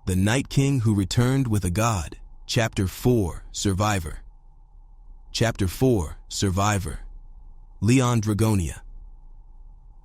The Night King Who Returned with a God. Chapter 4, Survivor. Chapter 4, Survivor. Leon Dragonia.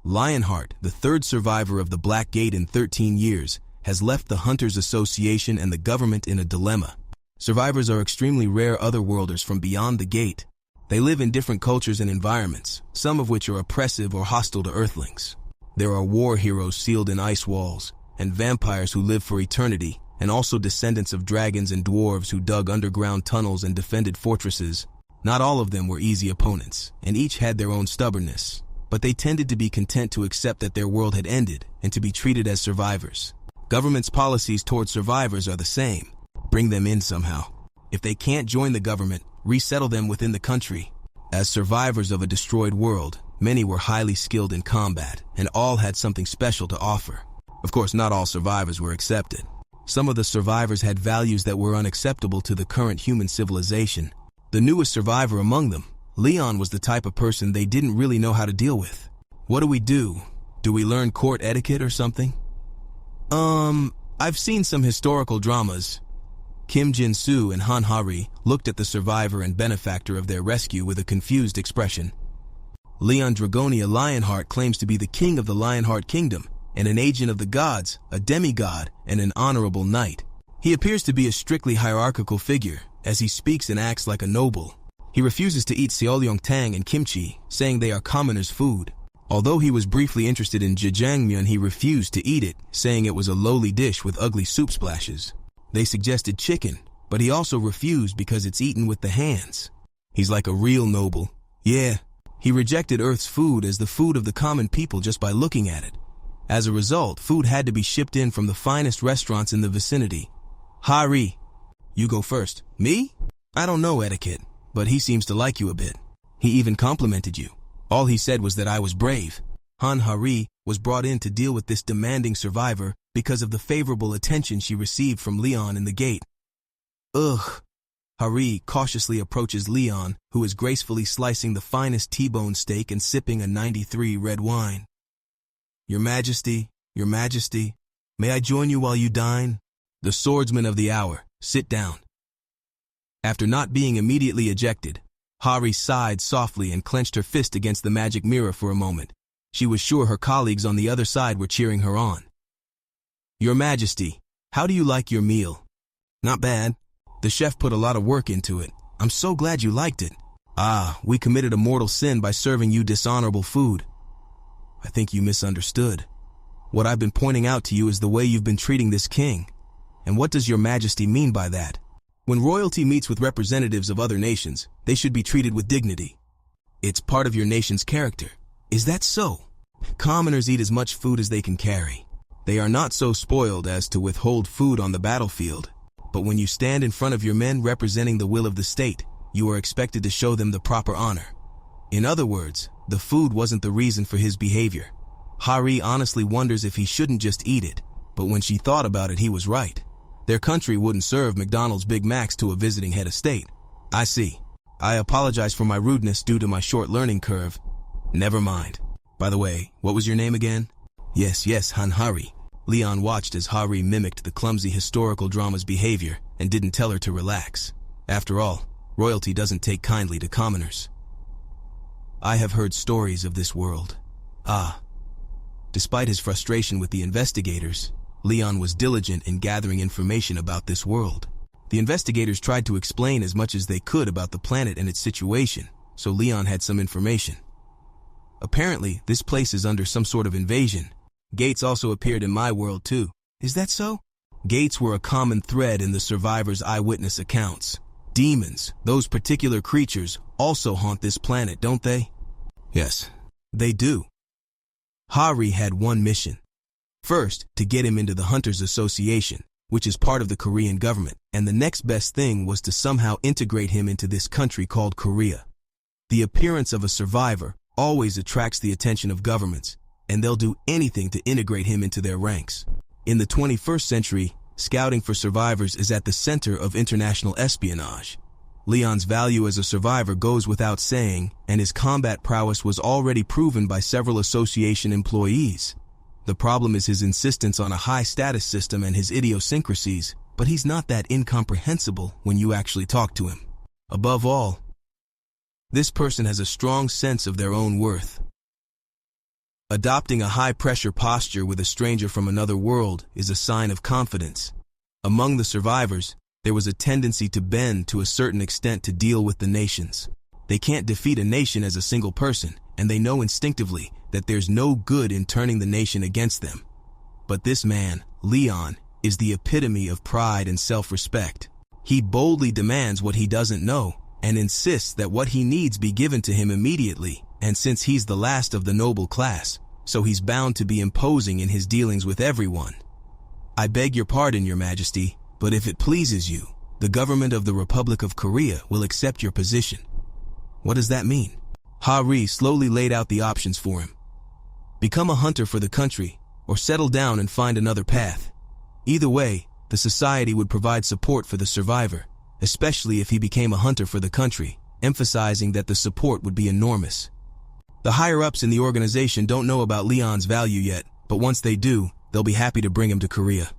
Lionheart, the third survivor of the Black Gate in 13 years, has left the Hunters Association and the government in a dilemma. Survivors are extremely rare otherworlders from beyond the gate. They live in different cultures and environments, some of which are oppressive or hostile to Earthlings. There are war heroes sealed in ice walls, and vampires who live for eternity, and also descendants of dragons and dwarves who dug underground tunnels and defended fortresses. Not all of them were easy opponents, and each had their own stubbornness, but they tended to be content to accept that their world had ended and to be treated as survivors. Government's policies toward survivors are the same. Bring them in somehow. If they can't join the government, resettle them within the country. As survivors of a destroyed world, many were highly skilled in combat, and all had something special to offer. Of course, not all survivors were accepted. Some of the survivors had values that were unacceptable to the current human civilization. The newest survivor among them, Leon, was the type of person they didn't really know how to deal with. What do we do? Do we learn court etiquette or something? I've seen some historical dramas. Kim Jin-soo and Ha-ri looked at the survivor and benefactor of their rescue with a confused expression. Leon Dragonia Lionheart claims to be the king of the Lionheart Kingdom, and an agent of the gods, a demigod, and an honorable knight. He appears to be a strictly hierarchical figure, as he speaks and acts like a noble. He refuses to eat seollyeongtang and kimchi, saying they are commoners' food. Although he was briefly interested in jjajangmyeon, he refused to eat it, saying it was a lowly dish with ugly soup splashes. They suggested chicken, but he also refused because it's eaten with the hands. He's like a real noble. Yeah, he rejected Earth's food as the food of the common people just by looking at it. As a result, food had to be shipped in from the finest restaurants in the vicinity. Ha-ri, you go first. Me? I don't know etiquette, but he seems to like you a bit. He even complimented you. All he said was that I was brave. Ha-ri was brought in to deal with this demanding survivor because of the favorable attention she received from Leon in the gate. Ugh. Ha-ri cautiously approaches Leon, who is gracefully slicing the finest T-bone steak and sipping a 93 red wine. Your Majesty, may I join you while you dine? The swordsman of the hour, sit down. After not being immediately ejected, Ha-ri sighed softly and clenched her fist against the magic mirror for a moment. She was sure her colleagues on the other side were cheering her on. Your Majesty, how do you like your meal? Not bad. The chef put a lot of work into it. I'm so glad you liked it. We committed a mortal sin by serving you dishonorable food. I think you misunderstood. What I've been pointing out to you is the way you've been treating this king. And what does your Majesty mean by that? When royalty meets with representatives of other nations, they should be treated with dignity. It's part of your nation's character. Is that so? Commoners eat as much food as they can carry. They are not so spoiled as to withhold food on the battlefield. But when you stand in front of your men representing the will of the state, you are expected to show them the proper honor. In other words, the food wasn't the reason for his behavior. Ha-ri honestly wonders if he shouldn't just eat it, but when she thought about it, he was right. Their country wouldn't serve McDonald's Big Macs to a visiting head of state. I see. I apologize for my rudeness due to my short learning curve. Never mind. By the way, what was your name again? Yes, Ha-ri. Leon watched as Ha-ri mimicked the clumsy historical drama's behavior and didn't tell her to relax. After all, royalty doesn't take kindly to commoners. I have heard stories of this world. Despite his frustration with the investigators, Leon was diligent in gathering information about this world. The investigators tried to explain as much as they could about the planet and its situation, so Leon had some information. Apparently, this place is under some sort of invasion. Gates also appeared in my world too. Is that so? Gates were a common thread in the survivors' eyewitness accounts. Demons, those particular creatures, also haunt this planet, don't they? Yes, they do. Ha-ri had one mission. First, to get him into the Hunters Association, which is part of the Korean government, and the next best thing was to somehow integrate him into this country called Korea. The appearance of a survivor always attracts the attention of governments, and they'll do anything to integrate him into their ranks. In the 21st century, scouting for survivors is at the center of international espionage. Leon's value as a survivor goes without saying, and his combat prowess was already proven by several association employees. The problem is his insistence on a high-status system and his idiosyncrasies, but he's not that incomprehensible when you actually talk to him. Above all, this person has a strong sense of their own worth. Adopting a high-pressure posture with a stranger from another world is a sign of confidence. Among the survivors, there was a tendency to bend to a certain extent to deal with the nations. They can't defeat a nation as a single person, and they know instinctively that there's no good in turning the nation against them. But this man, Leon, is the epitome of pride and self-respect. He boldly demands what he doesn't know, and insists that what he needs be given to him immediately, and since he's the last of the noble class, so he's bound to be imposing in his dealings with everyone. I beg your pardon, Your Majesty, but if it pleases you, the government of the Republic of Korea will accept your position. What does that mean? Ha-ri slowly laid out the options for him. Become a hunter for the country, or settle down and find another path. Either way, the society would provide support for the survivor, especially if he became a hunter for the country, emphasizing that the support would be enormous. The higher-ups in the organization don't know about Leon's value yet, but once they do, they'll be happy to bring him to Korea.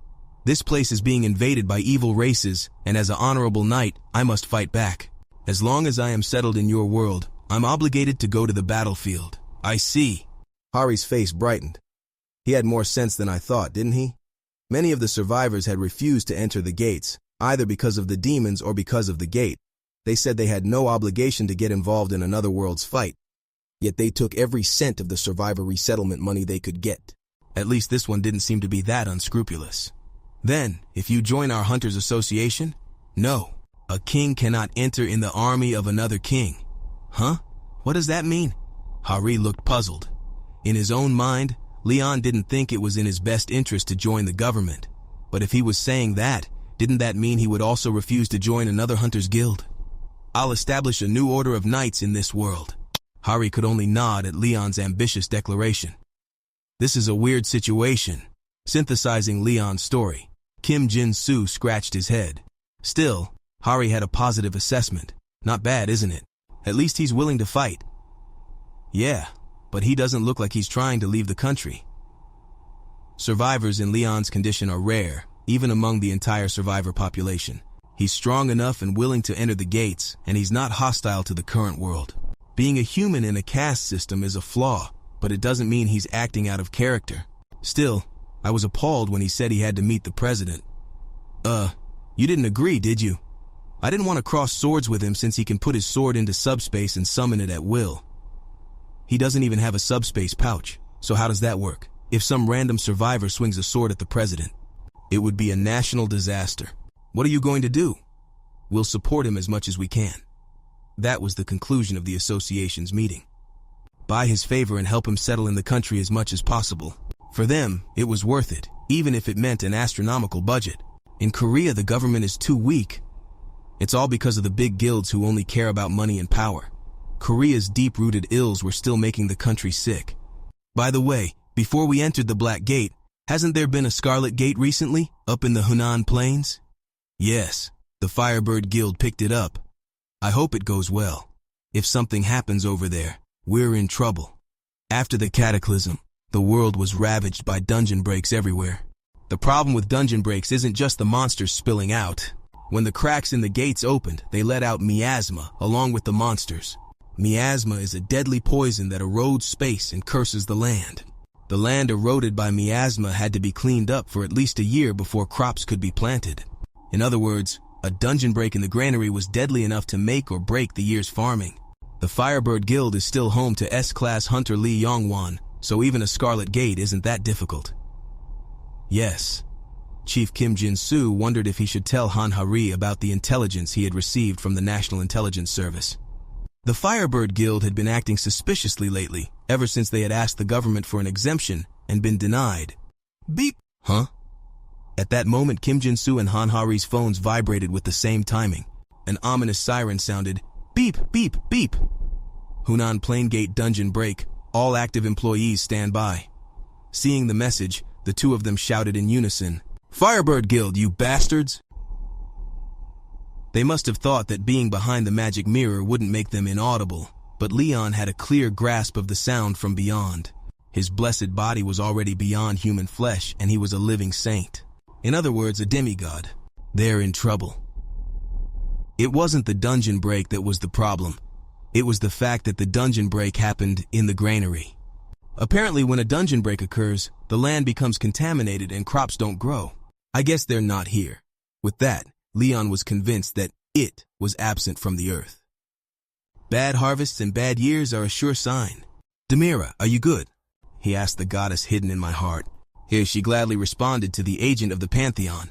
This place is being invaded by evil races, and as an honorable knight, I must fight back. As long as I am settled in your world, I'm obligated to go to the battlefield. I see. Ha-ri's face brightened. He had more sense than I thought, didn't he? Many of the survivors had refused to enter the gates, either because of the demons or because of the gate. They said they had no obligation to get involved in another world's fight. Yet they took every cent of the survivor resettlement money they could get. At least this one didn't seem to be that unscrupulous. Then, if you join our Hunters Association? No, a king cannot enter in the army of another king. Huh? What does that mean? Ha-ri looked puzzled. In his own mind, Leon didn't think it was in his best interest to join the government. But if he was saying that, didn't that mean he would also refuse to join another hunter's guild? I'll establish a new order of knights in this world. Ha-ri could only nod at Leon's ambitious declaration. This is a weird situation. Synthesizing Leon's story, Kim Jin-soo scratched his head. Still, Ha-ri had a positive assessment. Not bad, isn't it? At least he's willing to fight. Yeah, but he doesn't look like he's trying to leave the country. Survivors in Leon's condition are rare, even among the entire survivor population. He's strong enough and willing to enter the gates, and he's not hostile to the current world. Being a human in a caste system is a flaw, but it doesn't mean he's acting out of character. Still, I was appalled when he said he had to meet the president. You didn't agree, did you? I didn't want to cross swords with him since he can put his sword into subspace and summon it at will. He doesn't even have a subspace pouch, so how does that work? If some random survivor swings a sword at the president, it would be a national disaster. What are you going to do? We'll support him as much as we can. That was the conclusion of the association's meeting. Buy his favor and help him settle in the country as much as possible. For them, it was worth it, even if it meant an astronomical budget. In Korea, the government is too weak. It's all because of the big guilds who only care about money and power. Korea's deep-rooted ills were still making the country sick. By the way, before we entered the Black Gate, hasn't there been a Scarlet Gate recently, up in the Hunan Plains? Yes, the Firebird Guild picked it up. I hope it goes well. If something happens over there, we're in trouble. After the cataclysm, the world was ravaged by dungeon breaks everywhere. The problem with dungeon breaks isn't just the monsters spilling out. When the cracks in the gates opened, they let out miasma along with the monsters. Miasma is a deadly poison that erodes space and curses the land. The land eroded by miasma had to be cleaned up for at least a year before crops could be planted. In other words, a dungeon break in the granary was deadly enough to make or break the year's farming. The Firebird Guild is still home to S-Class Hunter Lee Yongwon, so even a Scarlet Gate isn't that difficult. Yes. Chief Kim Jin-soo wondered if he should tell Ha-ri about the intelligence he had received from the National Intelligence Service. The Firebird Guild had been acting suspiciously lately, ever since they had asked the government for an exemption and been denied. Beep! Huh? At that moment, Kim Jin-soo and Ha-ri's phones vibrated with the same timing. An ominous siren sounded, beep, beep, beep. Hunan Plain Gate dungeon break, all active employees stand by. Seeing the message, the two of them shouted in unison, Firebird Guild, you bastards! They must have thought that being behind the magic mirror wouldn't make them inaudible, but Leon had a clear grasp of the sound from beyond. His blessed body was already beyond human flesh, and he was a living saint. In other words, a demigod. They're in trouble. It wasn't the dungeon break that was the problem. It was the fact that the dungeon break happened in the granary. Apparently, when a dungeon break occurs, the land becomes contaminated and crops don't grow. I guess they're not here. With that, Leon was convinced that it was absent from the earth. Bad harvests and bad years are a sure sign. Demira, are you good? He asked the goddess hidden in my heart. Here she gladly responded to the agent of the pantheon.